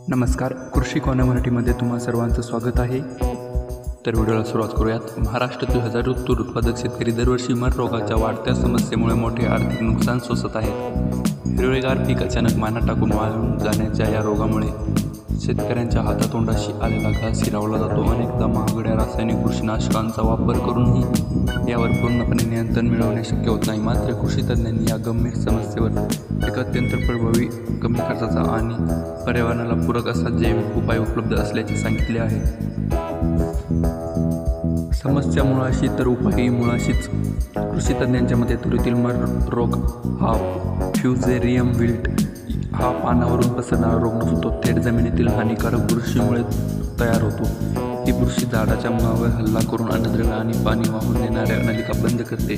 नमस्कार, कृषी कॉर्नर मराठीमध्ये तुम्हा सर्वांचं स्वागत आहे. तर व्हिडिओला सुरुवात करूयात. महाराष्ट्रातील हजारो तूर उत्पादक शेतकरी दरवर्षी मर रोगाच्या वाढत्या समस्येमुळे मोठे आर्थिक नुकसान सोसत आहेत. हिरवेगार पीक अचानक माना टाकून वाळून जाण्याच्या या रोगामुळे शेतकऱ्यांच्या हातातोंडाशी आलेला घास हिरावला जातो. अनेकदा महागड्या रासायनिक बुरशीनाशकांचा वापर करूनही यावर पूर्णपणे नियंत्रण मिळवणे शक्य होत नाही. मात्र कृषी तज्ज्ञांनी या गंभीर समस्येवर एक अत्यंत प्रभावी, कमी खर्चाचा आणि पर्यावरणाला पूरक असा जैविक उपाय उपलब्ध असल्याचे सांगितले आहे. समस्या मुळाशी तर उपायही मुळाशीच. कृषी तज्ज्ञांच्या मते तुरीतील मर रोग हा फ्युजेरियम विल्ट हा पानावरून पसरणारा रोग नसून तो थेट जमिनीतील हानिकारक बुरशीमुळे तयार होतो. ही बुरशी झाडाच्या मुळावर हल्ला करून अन्नद्रव्य आणि पाणी वाहून नेणाऱ्या नलिका बंद करते,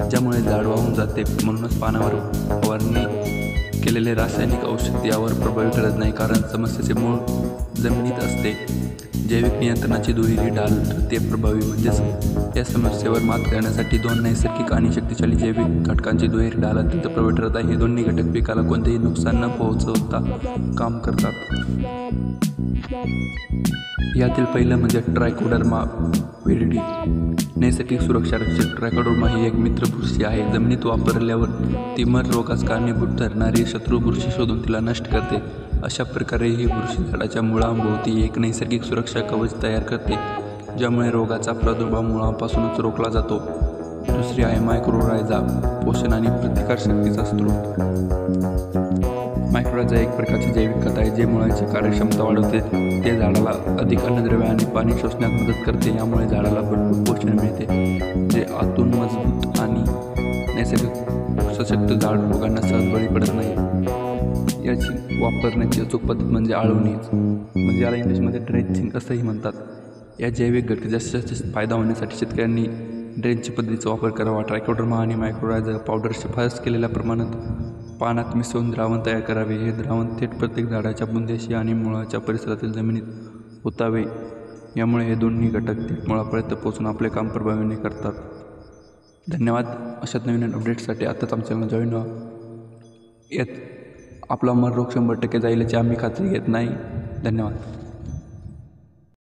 ज्यामुळे झाड वाहून जाते. म्हणूनच पानावर फवारणी केलेले रासायनिक औषध यावर प्रभावी ठरत नाही, कारण समस्येचे मूळ जमिनीत असते. जैविक नियंत्रणाची दुहेरी ढाल ठरते प्रभावी. म्हणजेच या समस्येवर मात करण्यासाठी दोन नैसर्गिक आणि शक्तिशाली जैविक घटकांची दुहेरी ढाल अत्यंत प्रभावी ठरत आहे. हे दोन्ही घटक पिकाला कोणतेही नुकसान न पोहोचवता काम करतात. यातील पहिलं म्हणजे ट्रायकोडर्मा विरिडी. नैसर्गिक सुरक्षा रक्षक. ट्रायकोडर्मा ही एक मित्र बुरशी आहे. जमिनीत वापरल्यावर ती मर रोगास कारणीभूत ठरणारी शत्रू बुरशी शोधून तिला नष्ट करते. अशा प्रकारे ही बुरशी झाडाच्या मुळांभोवती एक नैसर्गिक सुरक्षा कवच तयार करते, ज्यामुळे रोगाचा प्रादुर्भाव मुळापासूनच रोखला जातो. दुसरी आहे मायक्रोरायझा. पोषण आणि प्रतिकारशक्तीचा स्रोत. मायक्रोरायझा एक प्रकारचे जैविक खत आहे जे मुळाची कार्यक्षमता वाढवते. ते झाडाला अधिक अन्नद्रव्य आणि पाणी शोषण्यात मदत करते. यामुळे झाडाला भरपूर पोषण मिळते, जे आतून मजबूत आणि नैसर्गिक सशक्त झाड रोगांना सहज बळी पडत नाही. याची वापरण्याची अचूक पद्धत म्हणजे आळवणीच, म्हणजे याला इंग्लिशमध्ये ड्रेंचिंग असंही म्हणतात. या जैविक घटक जास्तीत जास्त फायदा होण्यासाठी शेतकऱ्यांनी ड्रेंचिंग पद्धतीचा वापर करावा. ट्रायकोडर्मा आणि मायक्रोरायझा पावडर शिफारस केलेल्या प्रमाणात पानात मिसळून द्रावण तयार करावे. हे द्रावण थेट प्रत्येक झाडाच्या बुंद्याशी आणि मुळाच्या परिसरातील जमिनीत ओतावे. यामुळे हे दोन्ही घटक थेट मुळापर्यंत पोहोचून आपले काम प्रभावीने करतात. धन्यवाद. अशाच नवीन अपडेट्ससाठी आत्ताच आमच्या चॅनल जॉईन व्हा. यात आपला मर रोग 100% जाईल याची आम्ही खात्री घेत नाही. धन्यवाद.